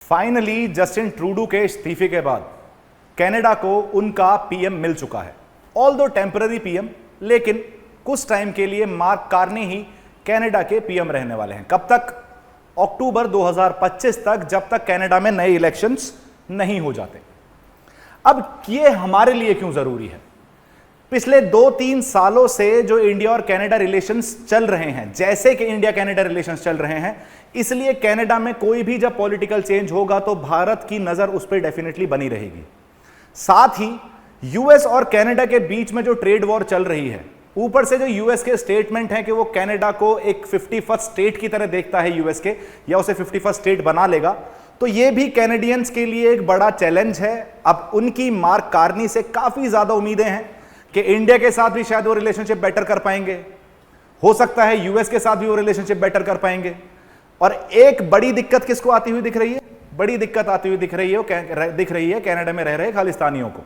Finally Justin Trudeau के इस्तीफे के बाद कनाडा को उनका पीएम मिल चुका है, ऑल्दो टेम्पररी पीएम, लेकिन कुछ टाइम के लिए मार्क कार्नी ही कनाडा के पीएम रहने वाले हैं। कब तक? अक्टूबर 2025 तक, जब तक कनाडा में नए इलेक्शंस नहीं हो जाते। अब ये हमारे लिए क्यों जरूरी है? पिछले 2-3 सालों से जो इंडिया और कनाडा रिलेशंस चल रहे हैं, जैसे कि इंडिया कनाडा रिलेशंस चल रहे हैं, इसलिए कनाडा में कोई भी जब पॉलिटिकल चेंज होगा तो भारत की नजर उस पर डेफिनेटली बनी रहेगी। साथ ही यूएस और कनाडा के बीच में जो ट्रेड वॉर चल रही है, ऊपर से जो यूएस के स्टेटमेंट है कि वो कनाडा को एक 51st स्टेट की तरह देखता है यूएस के, या उसे 51st स्टेट बना लेगा, तो ये भी कैनेडियंस के लिए एक बड़ा चैलेंज है। अब उनकी मार्क कार्नी से काफी ज्यादा उम्मीदें हैं कि इंडिया के साथ भी शायद वो रिलेशनशिप बेटर कर पाएंगे, हो सकता है यूएस के साथ भी वो रिलेशनशिप बेटर कर पाएंगे। और एक बड़ी दिक्कत किसको आती हुई दिख रही है? बड़ी दिक्कत आती हुई दिख रही है कनाडा में रह रहे खालिस्तानियों को।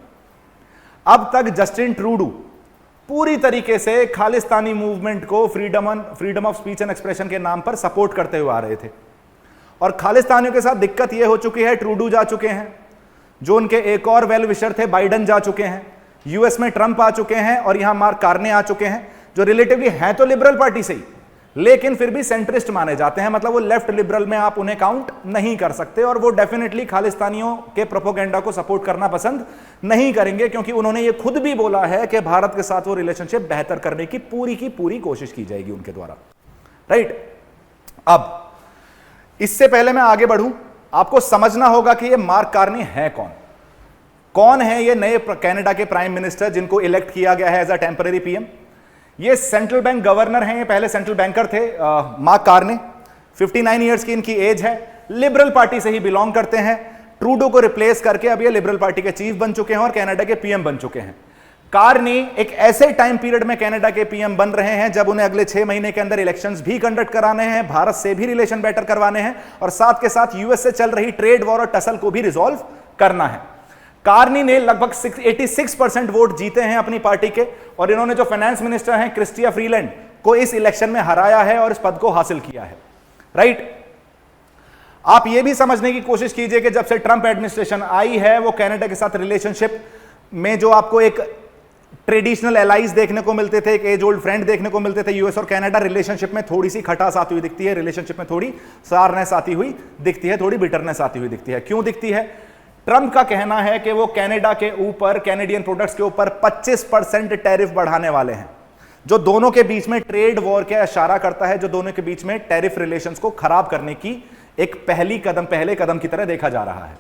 अब तक जस्टिन ट्रूडो पूरी तरीके से खालिस्तानी मूवमेंट को freedom of speech and expression के नाम पर सपोर्ट करते हुए आ रहे थे, और खालिस्तानियों के साथ दिक्कत यह हो चुकी है, ट्रूडो जा चुके हैं, जो उनके एक और वेल विशर थे बाइडन जा चुके हैं, यूएस में ट्रंप आ चुके हैं, और यहां मार्क कार्नी आ चुके हैं, जो रिलेटिवली हैं तो लिबरल पार्टी से ही, लेकिन फिर भी सेंट्रिस्ट माने जाते हैं। मतलब वो लेफ्ट लिबरल में आप उन्हें काउंट नहीं कर सकते, और वो डेफिनेटली खालिस्तानियों के प्रोपोगेंडा को सपोर्ट करना पसंद नहीं करेंगे, क्योंकि उन्होंने ये खुद भी बोला है कि भारत के साथ वो रिलेशनशिप बेहतर करने की पूरी कोशिश की जाएगी उनके द्वारा, राइट। अब इससे पहले मैं आगे बढ़ूं, आपको समझना होगा कि ये मार्क कार्नी है कौन है ये नए कनाडा के प्राइम मिनिस्टर जिनको इलेक्ट किया गया है एज अ टेम्पररी पीएम। ये सेंट्रल बैंक गवर्नर हैं, ये पहले सेंट्रल बैंकर थे, मार्क कार्नी। 59 ईयर्स की इनकी एज है, लिबरल पार्टी से ही बिलोंग करते हैं। ट्रूडो को रिप्लेस करके अब ये लिबरल पार्टी के चीफ बन चुके हैं और कनाडा के पीएम बन चुके हैं। कार्नी एक ऐसे टाइम पीरियड में कनाडा के पीएम बन रहे हैं जब उन्हें अगले 6 महीने के अंदर इलेक्शंस भी कंडक्ट कराने हैं, भारत से भी रिलेशन बेटर करवाने हैं, और साथ के साथ यूएस से चल रही ट्रेड वॉर और टसल को भी रिजॉल्व करना है। कार्नी ने लगभग 86% वोट जीते हैं अपनी पार्टी के, और इन्होंने जो फाइनेंस मिनिस्टर हैं क्रिस्टिया फ्रीलैंड को इस इलेक्शन में हराया है और इस पद को हासिल किया है, राइट। आप यह भी समझने की कोशिश कीजिए कि जब से ट्रंप एडमिनिस्ट्रेशन आई है, वो कनाडा के साथ रिलेशनशिप में जो आपको एक ट्रेडिशनल एलाइज देखने को मिलते थे, एक एज ओल्ड फ्रेंड देखने को मिलते थे, यूएस और कनाडा रिलेशनशिप में थोड़ी सी खटास आती हुई दिखती है, रिलेशनशिप में थोड़ी सारनेस आती हुई दिखती है, थोड़ी बिटरनेस आती हुई दिखती है। क्यों दिखती है? ट्रंप का कहना है कि वो कनाडा के ऊपर, कैनेडियन प्रोडक्ट्स के ऊपर 25% टैरिफ बढ़ाने वाले हैं, जो दोनों के बीच में ट्रेड वॉर का इशारा करता है, जो दोनों के बीच में टैरिफ रिलेशंस को खराब करने की एक पहले कदम की तरह देखा जा रहा है,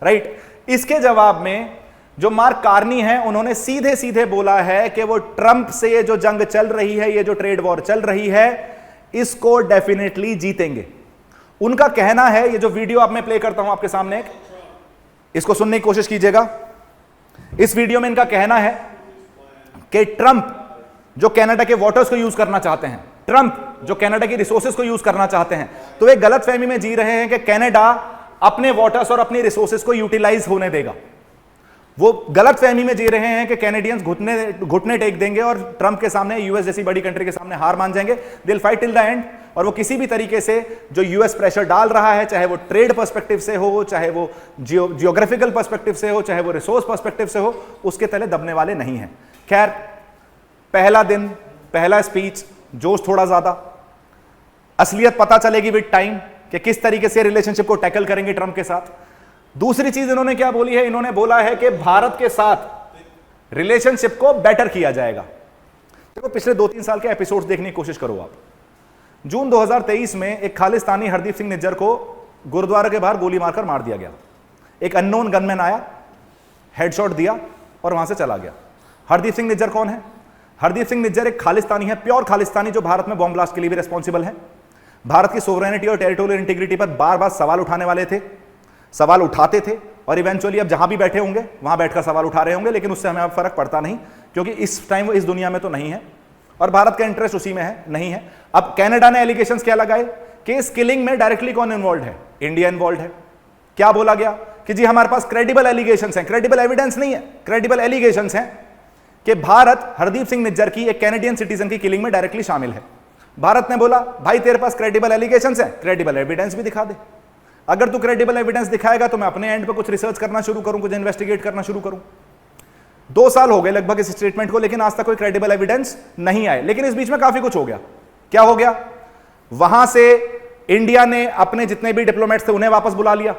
राइट। इसके जवाब में जो मार्क कार्नी है, उन्होंने सीधे सीधे बोला है कि वो ट्रंप से ये जो जंग चल रही है, ये जो ट्रेड वॉर चल रही है, इसको डेफिनेटली जीतेंगे। उनका कहना है, ये जो वीडियो अब मैं प्ले करता हूं आपके सामने, इसको सुनने की कोशिश कीजिएगा। इस वीडियो में इनका कहना है कि ट्रंप जो कनाडा के वाटर्स को यूज करना चाहते हैं, ट्रंप जो कनाडा की रिसोर्सेज को यूज करना चाहते हैं, तो वे गलतफहमी में जी रहे हैं कि कनाडा अपने वाटर्स और अपनी रिसोर्सेज को यूटिलाइज होने देगा। वो गलतफहमी में जी रहे हैं कि कैनेडियंस घुटने टेक देंगे और ट्रंप के सामने, यूएस जैसी बड़ी कंट्री के सामने हार मान जाएंगे। They will fight till the end, और वो किसी भी तरीके से जो यूएस प्रेशर डाल रहा है, चाहे वो ट्रेड पर्सपेक्टिव से हो, चाहे वो जियोग्राफिकल पर्सपेक्टिव से हो, चाहे वो रिसोर्स पर्सपेक्टिव से हो, उसके तले दबने वाले नहीं हैं। खैर, पहला दिन, पहला स्पीच, जोश थोड़ा ज्यादा, असलियत पता चलेगी विद टाइम कि किस तरीके से रिलेशनशिप को टैकल करेंगे ट्रंप के साथ। दूसरी चीज इन्होंने क्या बोली है? इन्होंने बोला है कि भारत के साथ रिलेशनशिप को बेटर किया जाएगा। देखो, पिछले 2-3 साल के एपिसोड्स देखने की कोशिश करो आप। जून 2023 में एक खालिस्तानी हरदीप सिंह निज्जर को गुरुद्वारा के बाहर गोली मारकर मार दिया गया। एक अननोन गनमैन आया, हेडशॉट दिया और वहां से चला गया। हरदीप सिंह निज्जर कौन है? हरदीप सिंह निज्जर एक खालिस्तानी है, प्योर खालिस्तानी, जो भारत में बॉम्ब ब्लास्ट के लिए भी रिस्पॉन्सिबल है। भारत की सोवरेनिटी और टेरिटोरियल इंटीग्रिटी पर बार बार सवाल उठाने वाले थे, सवाल उठाते थे, और इवेंचुअली अब जहां भी बैठे होंगे वहां बैठकर सवाल उठा रहे होंगे, लेकिन उससे हमें अब फर्क पड़ता नहीं, क्योंकि इस टाइम वो इस दुनिया में तो नहीं है और भारत का इंटरेस्ट उसी में है, नहीं है। अब कनाडा ने एलिगेशंस क्या लगाए कि इस किलिंग में डायरेक्टली कौन इन्वॉल्व है? इंडिया इन्वॉल्व है। क्या बोला गया कि जी हमारे पास क्रेडिबल एलिगेशंस हैं, क्रेडिबल एविडेंस नहीं है, क्रेडिबल एलिगेशंस हैं कि भारत हरदीप सिंह निज्जर की, एक कैनेडियन सिटीजन की किलिंग में डायरेक्टली शामिल है। भारत ने बोला, भाई तेरे पास क्रेडिबल एलिगेशंस हैं, क्रेडिबल एविडेंस भी दिखा दे। अगर तू क्रेडिबल एविडेंस दिखाएगा तो मैं अपने एंड पे कुछ रिसर्च करना शुरू करूं, कुछ इन्वेस्टिगेट करना शुरू करूं। 2 साल हो गए लगभग इस स्टेटमेंट को, लेकिन आज तक कोई क्रेडिबल एविडेंस नहीं आए। लेकिन इस बीच में काफी कुछ हो गया। क्या हो गया? वहां से इंडिया ने अपने जितने भी डिप्लोमेट्स थे उन्हें वापस बुला लिया।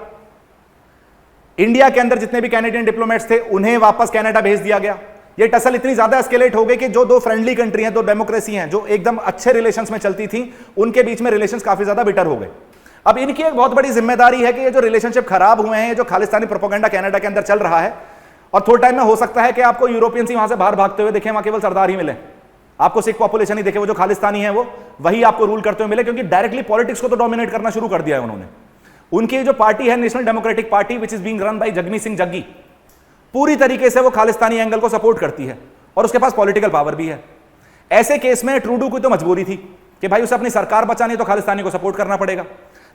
इंडिया के अंदर जितने भी कैनेडियन डिप्लोमेट्स थे उन्हें वापस कनाडा भेज दिया गया। ये टसल इतनी ज्यादा एस्केलेट हो गई कि जो 2 फ्रेंडली कंट्री हैं, 2 डेमोक्रेसी हैं, जो एकदम अच्छे रिलेशंस में चलती थी, उनके बीच में रिलेशंस काफी ज्यादा बिटर हो गए। अब इनकी एक बहुत बड़ी जिम्मेदारी है कि ये जो रिलेशनशिप खराब हुए हैं, जो खालिस्तानी प्रोपेगेंडा कनाडा के अंदर चल रहा है, और थोड़े टाइम में हो सकता है कि आपको यूरोपियंस ही वहां से बाहर भागते हुए दिखे, वहां केवल सरदार ही मिले, आपको सिख पॉपुलेशन ही दिखे, वो जो खालिस्तानी है वो वही आपको रूल करते हुए मिले, क्योंकि डायरेक्टली पॉलिटिक्स को तो डोमिनेट करना शुरू कर दिया है उन्होंने। उनकी जो पार्टी है national democratic party, which is being run by Jagmeet Singh Jaggi, पूरी तरीके से वो खालिस्तानी एंगल को सपोर्ट करती है और उसके पास पॉलिटिकल पावर भी है। ऐसे केस में ट्रूडो की तो मजबूरी थी कि भाई उसे अपनी सरकार बचानी तो खालिस्तानी को सपोर्ट करना पड़ेगा।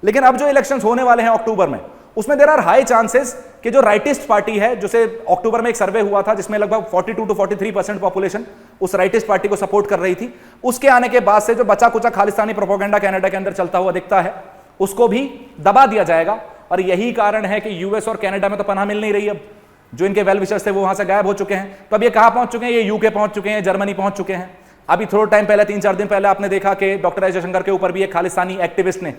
लेकिन अब जो इलेक्शंस होने वाले हैं अक्टूबर में, उसमें देयर आर हाई चांसेस कि जो राइटिस्ट पार्टी है, जिसे अक्टूबर में एक सर्वे हुआ था जिसमें लगभग 42 to 43% पॉपुलेशन उस राइटिस्ट पार्टी को सपोर्ट कर रही थी, उसके आने के बाद से जो बचा कुचा खालिस्तानी प्रोपेगेंडा कनाडा के अंदर चलता हुआ दिखता है, उसको भी दबा दिया जाएगा। और यही कारण है कि यूएस और कनाडा में तो पनाह मिल नहीं रही। अब जो इनके वेल विशर्स थे वो वहां से गायब हो चुके हैं। तो अब ये कहां पहुंच चुके हैं? ये यूके पहुंच चुके हैं, जर्मनी पहुंच चुके हैं। अभी थोड़ा टाइम पहले, 3-4 दिन पहले आपने देखा कि डॉक्टर एस जयशंकर के ऊपर भी एक खालिस्तानी एक्टिविस्ट ने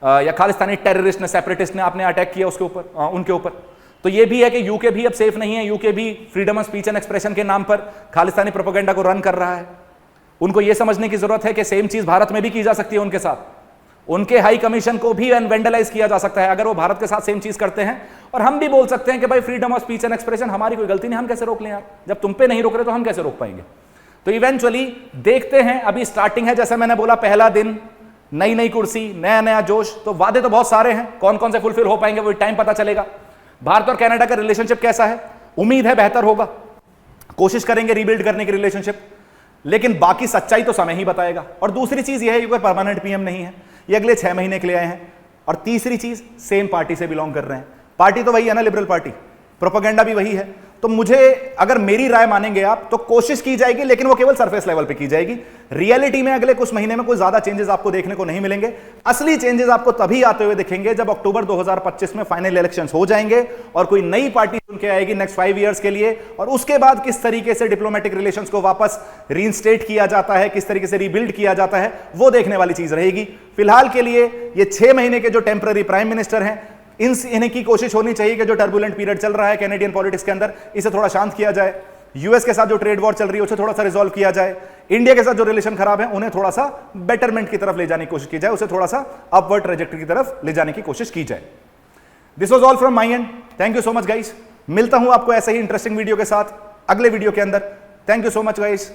या खालिस्तानी टेररिस्ट ने, सेपरेटिस्ट ने आपने अटैक किया उसके ऊपर, उनके ऊपर। तो ये भी है कि यूके भी अब सेफ नहीं है। यूके भी freedom of speech and expression के नाम पर खालिस्तानी प्रोपेगेंडा को रन कर रहा है। उनको यह समझने की जरूरत है कि सेम चीज भारत में भी की जा सकती है उनके साथ। उनके हाई कमीशन को भी वेंडलाइज किया जा सकता है अगर वो भारत के साथ सेम चीज करते हैं। और हम भी बोल सकते हैं कि भाई freedom of speech and expression, हमारी कोई गलती नहीं, हम कैसे रोक लें यार? जब तुम पे नहीं रोक रहे तो हम कैसे रोक पाएंगे? तो इवेंचुअली देखते हैं, अभी स्टार्टिंग है। जैसे मैंने बोला, पहला दिन, नई नई कुर्सी, नया नया जोश, तो वादे तो बहुत सारे हैं, कौन कौन से फुलफिल हो पाएंगे वो टाइम पता चलेगा। भारत और कनाडा का रिलेशनशिप कैसा है? उम्मीद है बेहतर होगा, कोशिश करेंगे रीबिल्ड करने की रिलेशनशिप, लेकिन बाकी सच्चाई तो समय ही बताएगा। और दूसरी चीज यह है, ये परमानेंट पीएम नहीं है, ये अगले 6 महीने के लिए आए हैं। और तीसरी चीज, सेम पार्टी से बिलोंग कर रहे हैं। पार्टी तो वही है ना, लिबरल पार्टी, प्रोपेगेंडा भी वही है। तो मुझे, अगर मेरी राय मानेंगे आप, तो कोशिश की जाएगी, लेकिन वो केवल सरफेस लेवल पे की जाएगी। रियलिटी में अगले कुछ महीने में कोई ज्यादा चेंजेस आपको देखने को नहीं मिलेंगे। असली चेंजेस आपको तभी आते हुए दिखेंगे जब अक्टूबर 2025 में फाइनल इलेक्शंस हो जाएंगे और कोई नई पार्टी चुन के आएगी नेक्स्ट 5 इयर्स के लिए। और उसके बाद किस तरीके से डिप्लोमेटिक रिलेशंस को वापस रीइंस्टेट किया जाता है, किस तरीके से रीबिल्ड किया जाता है, वो देखने वाली चीज रहेगी। फिलहाल के लिए ये 6 महीने के जो टेम्पररी प्राइम मिनिस्टर हैं, इन्हें की कोशिश होनी चाहिए कि जो टर्बुलेंट पीरियड चल रहा है कैनेडियन पॉलिटिक्स के अंदर, इसे थोड़ा शांत किया जाए। यूएस के साथ जो ट्रेड वॉर चल रही है उसे थोड़ा सा रिजॉल्व किया जाए। इंडिया के साथ जो रिलेशन खराब है उन्हें थोड़ा सा बेटरमेंट की तरफ ले जाने की कोशिश की जाए, उसे थोड़ा सा अपवर्ड ट्रैजेक्टरी की तरफ ले जाने की कोशिश की जाए। This was all from my and. Thank you so much guys. मिलता हूं आपको ऐसे ही इंटरेस्टिंग वीडियो के साथ अगले वीडियो के अंदर। Thank you so much guys.